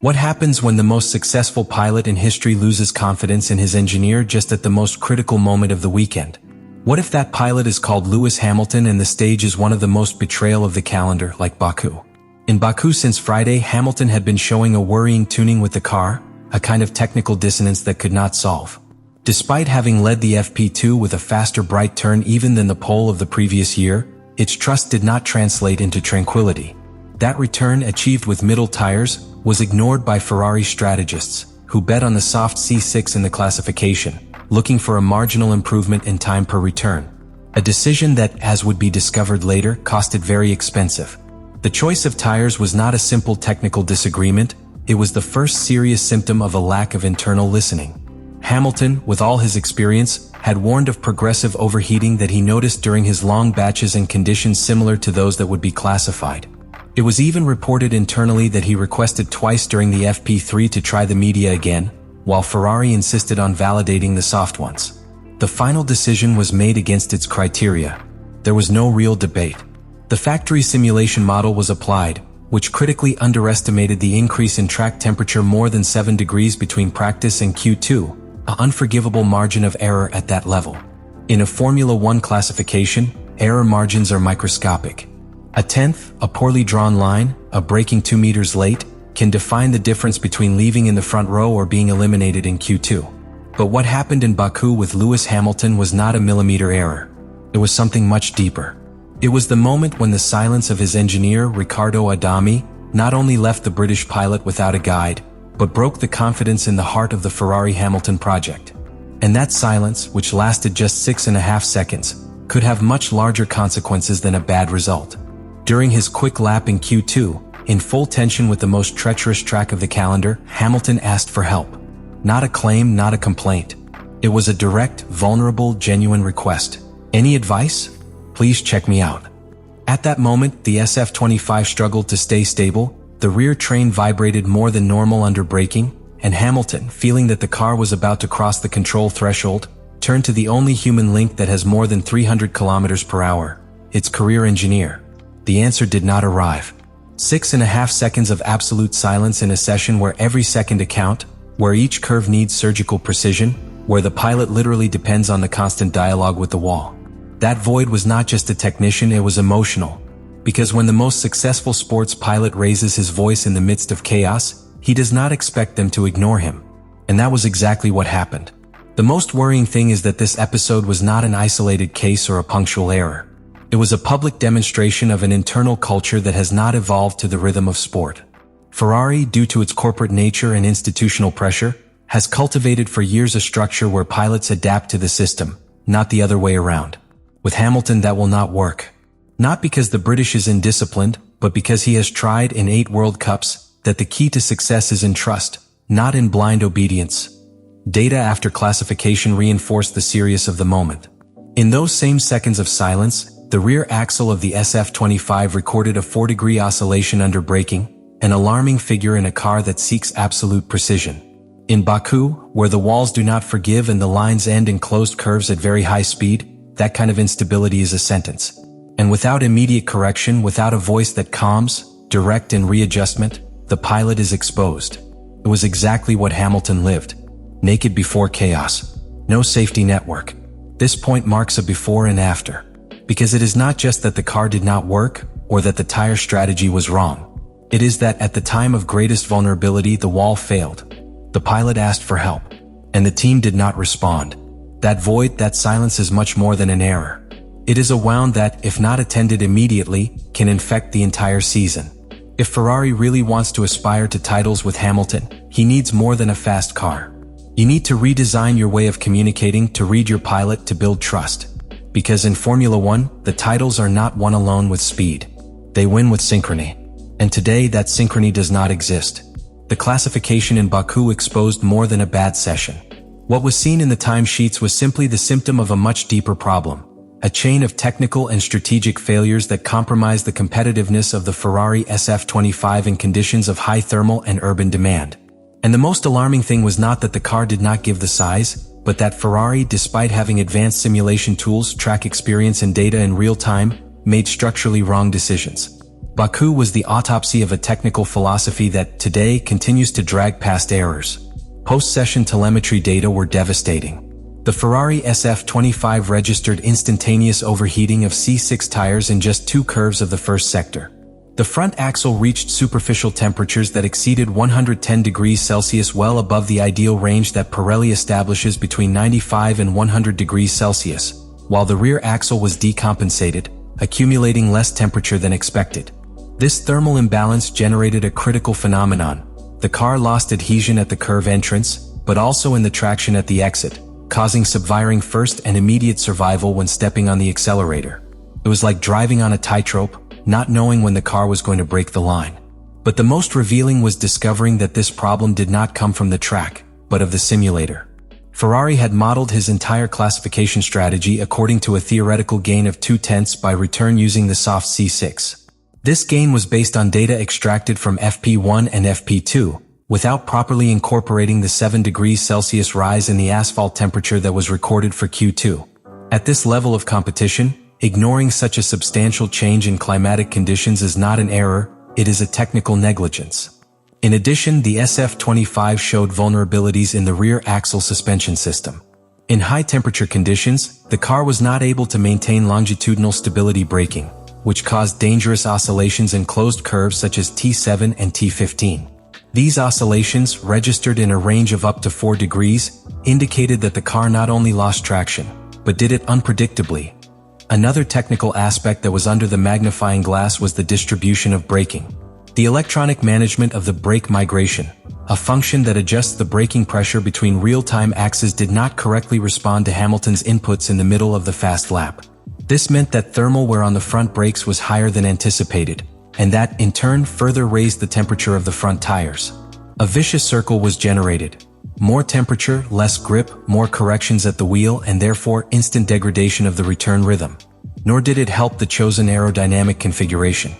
What happens when the most successful pilot in history loses confidence in his engineer just at the most critical moment of the weekend? What if that pilot is called Lewis Hamilton and the stage is one of the most betrayal of the calendar, like Baku? In Baku since Friday, Hamilton had been showing a worrying tuning with the car, a kind of technical dissonance that could not solve. Despite having led the FP2 with a faster bright turn even than the pole of the previous year, its trust did not translate into tranquility. That return, achieved with middle tires, was ignored by Ferrari strategists, who bet on the soft C6 in the classification, looking for a marginal improvement in time per return. A decision that, as would be discovered later, costed very expensive. The choice of tires was not a simple technical disagreement, it was the first serious symptom of a lack of internal listening. Hamilton, with all his experience, had warned of progressive overheating that he noticed during his long batches in conditions similar to those that would be classified. It was even reported internally that he requested twice during the FP3 to try the media again, while Ferrari insisted on validating the soft ones. The final decision was made against its criteria. There was no real debate. The factory simulation model was applied, which critically underestimated the increase in track temperature more than 7 degrees between practice and Q2, an unforgivable margin of error at that level. In a Formula 1 classification, error margins are microscopic. A tenth, a poorly drawn line, a braking 2 meters late, can define the difference between leaving in the front row or being eliminated in Q2. But what happened in Baku with Lewis Hamilton was not a millimeter error. It was something much deeper. It was the moment when the silence of his engineer, Riccardo Adami, not only left the British pilot without a guide, but broke the confidence in the heart of the Ferrari-Hamilton project. And that silence, which lasted just 6.5 seconds, could have much larger consequences than a bad result. During his quick lap in Q2, in full tension with the most treacherous track of the calendar, Hamilton asked for help. Not a claim, not a complaint. It was a direct, vulnerable, genuine request. Any advice? Please check me out. At that moment, the SF-25 struggled to stay stable, the rear train vibrated more than normal under braking, and Hamilton, feeling that the car was about to cross the control threshold, turned to the only human link that has more than 300 kilometers per hour, its career engineer. The answer did not arrive. 6.5 seconds of absolute silence in a session where every second account, where each curve needs surgical precision, where the pilot literally depends on the constant dialogue with the wall. That void was not just a technician, it was emotional. Because when the most successful sports pilot raises his voice in the midst of chaos, he does not expect them to ignore him. And that was exactly what happened. The most worrying thing is that this episode was not an isolated case or a punctual error. It was a public demonstration of an internal culture that has not evolved to the rhythm of sport. Ferrari, due to its corporate nature and institutional pressure, has cultivated for years a structure where pilots adapt to the system, not the other way around. With Hamilton, that will not work. Not because the British is indisciplined, but because he has tried in 8 World Cups that the key to success is in trust, not in blind obedience. Data after classification reinforced the seriousness of the moment. In those same seconds of silence, the rear axle of the SF-25 recorded a 4-degree oscillation under braking, an alarming figure in a car that seeks absolute precision. In Baku, where the walls do not forgive and the lines end in closed curves at very high speed, that kind of instability is a sentence. And without immediate correction, without a voice that calms, direct and readjustment, the pilot is exposed. It was exactly what Hamilton lived. Naked before chaos. No safety network. This point marks a before and after. Because it is not just that the car did not work, or that the tire strategy was wrong. It is that at the time of greatest vulnerability, the wall failed. The pilot asked for help, and the team did not respond. That void, that silence is much more than an error. It is a wound that, if not attended immediately, can infect the entire season. If Ferrari really wants to aspire to titles with Hamilton, he needs more than a fast car. You need to redesign your way of communicating, to read your pilot, to build trust. Because in Formula 1, the titles are not won alone with speed. They win with synchrony. And today, that synchrony does not exist. The classification in Baku exposed more than a bad session. What was seen in the timesheets was simply the symptom of a much deeper problem. A chain of technical and strategic failures that compromised the competitiveness of the Ferrari SF-25 in conditions of high thermal and urban demand. And the most alarming thing was not that the car did not give the size, but that Ferrari, despite having advanced simulation tools, track experience and data in real time, made structurally wrong decisions. Baku was the autopsy of a technical philosophy that, today, continues to drag past errors. Post-session telemetry data were devastating. The Ferrari SF25 registered instantaneous overheating of C6 tires in just 2 curves of the first sector. The front axle reached superficial temperatures that exceeded 110 degrees Celsius, well above the ideal range that Pirelli establishes between 95 and 100 degrees Celsius, while the rear axle was decompensated, accumulating less temperature than expected. This thermal imbalance generated a critical phenomenon. The car lost adhesion at the curve entrance, but also in the traction at the exit, causing subviring first and immediate survival when stepping on the accelerator. It was like driving on a tightrope, not knowing when the car was going to break the line. But the most revealing was discovering that this problem did not come from the track, but of the simulator. Ferrari had modeled his entire classification strategy according to a theoretical gain of 0.2 by return using the soft C6. This gain was based on data extracted from FP1 and FP2, without properly incorporating the 7 degrees Celsius rise in the asphalt temperature that was recorded for Q2. At this level of competition, ignoring such a substantial change in climatic conditions is not an error, it is a technical negligence. In addition, the SF25 showed vulnerabilities in the rear axle suspension system. In high-temperature conditions, the car was not able to maintain longitudinal stability braking, which caused dangerous oscillations in closed curves such as T7 and T15. These oscillations, registered in a range of up to 4 degrees, indicated that the car not only lost traction, but did it unpredictably. Another technical aspect that was under the magnifying glass was the distribution of braking. The electronic management of the brake migration, a function that adjusts the braking pressure between real-time axes, did not correctly respond to Hamilton's inputs in the middle of the fast lap. This meant that thermal wear on the front brakes was higher than anticipated, and that, in turn, further raised the temperature of the front tires. A vicious circle was generated. More temperature, less grip, more corrections at the wheel, and therefore instant degradation of the return rhythm. Nor did it help the chosen aerodynamic configuration.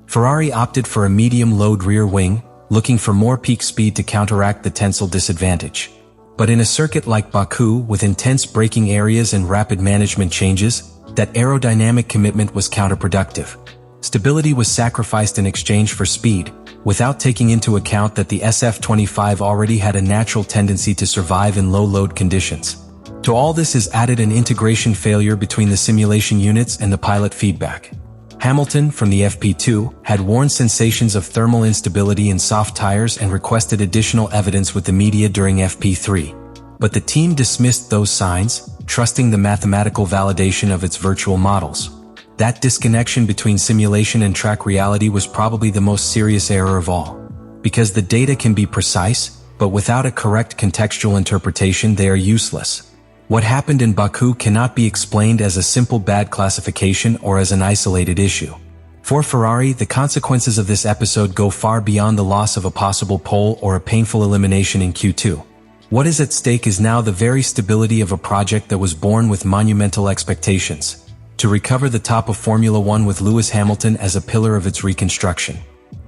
Ferrari opted for a medium-load rear wing, looking for more peak speed to counteract the tensile disadvantage. But in a circuit like Baku, with intense braking areas and rapid management changes, that aerodynamic commitment was counterproductive. Stability was sacrificed in exchange for speed, without taking into account that the SF25 already had a natural tendency to survive in low-load conditions. To all this is added an integration failure between the simulation units and the pilot feedback. Hamilton, from the FP2, had warned sensations of thermal instability in soft tires and requested additional evidence with the media during FP3. But the team dismissed those signs, trusting the mathematical validation of its virtual models. That disconnection between simulation and track reality was probably the most serious error of all. Because the data can be precise, but without a correct contextual interpretation they are useless. What happened in Baku cannot be explained as a simple bad classification or as an isolated issue. For Ferrari, the consequences of this episode go far beyond the loss of a possible pole or a painful elimination in Q2. What is at stake is now the very stability of a project that was born with monumental expectations. To recover the top of Formula One with Lewis Hamilton as a pillar of its reconstruction.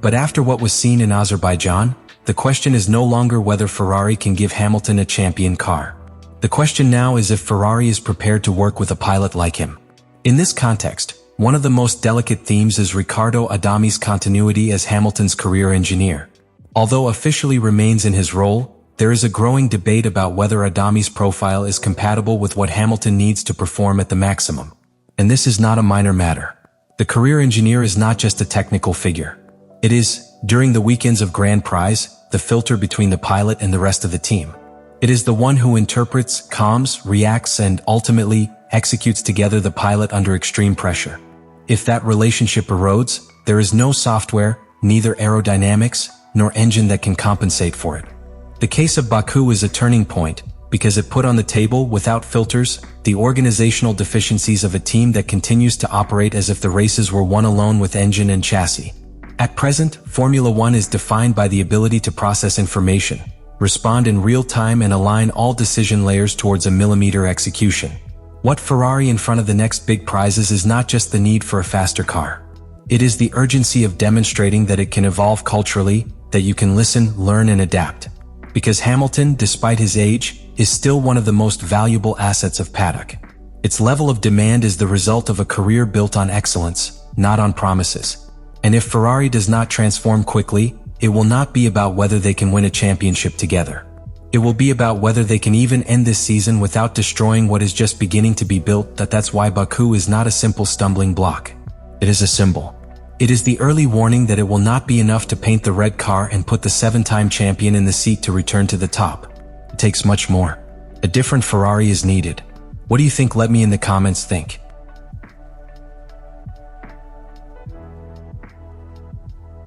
But after what was seen in Azerbaijan, the question is no longer whether Ferrari can give Hamilton a champion car. The question now is if Ferrari is prepared to work with a pilot like him. In this context, one of the most delicate themes is Riccardo Adami's continuity as Hamilton's career engineer. Although officially remains in his role, there is a growing debate about whether Adami's profile is compatible with what Hamilton needs to perform at the maximum. And this is not a minor matter. The career engineer is not just a technical figure. It is, during the weekends of Grand Prix, the filter between the pilot and the rest of the team. It is the one who interprets, calms, reacts, and ultimately executes together the pilot under extreme pressure. If that relationship erodes, there is no software, neither aerodynamics, nor engine that can compensate for it. The case of Baku is a turning point, because it put on the table, without filters, the organizational deficiencies of a team that continues to operate as if the races were won alone with engine and chassis. At present, Formula One is defined by the ability to process information, respond in real time, and align all decision layers towards a millimeter execution. What Ferrari in front of the next big prizes is not just the need for a faster car. It is the urgency of demonstrating that it can evolve culturally, that you can listen, learn, and adapt. Because Hamilton, despite his age, is still one of the most valuable assets of paddock. Its level of demand is the result of a career built on excellence, not on promises. And if Ferrari does not transform quickly, it will not be about whether they can win a championship together. It will be about whether they can even end this season without destroying what is just beginning to be built. That's why Baku is not a simple stumbling block. It is a symbol. It is the early warning that it will not be enough to paint the red car and put the 7-time champion in the seat to return to the top. It takes much more. A different Ferrari is needed. What do you think? Let me in the comments think.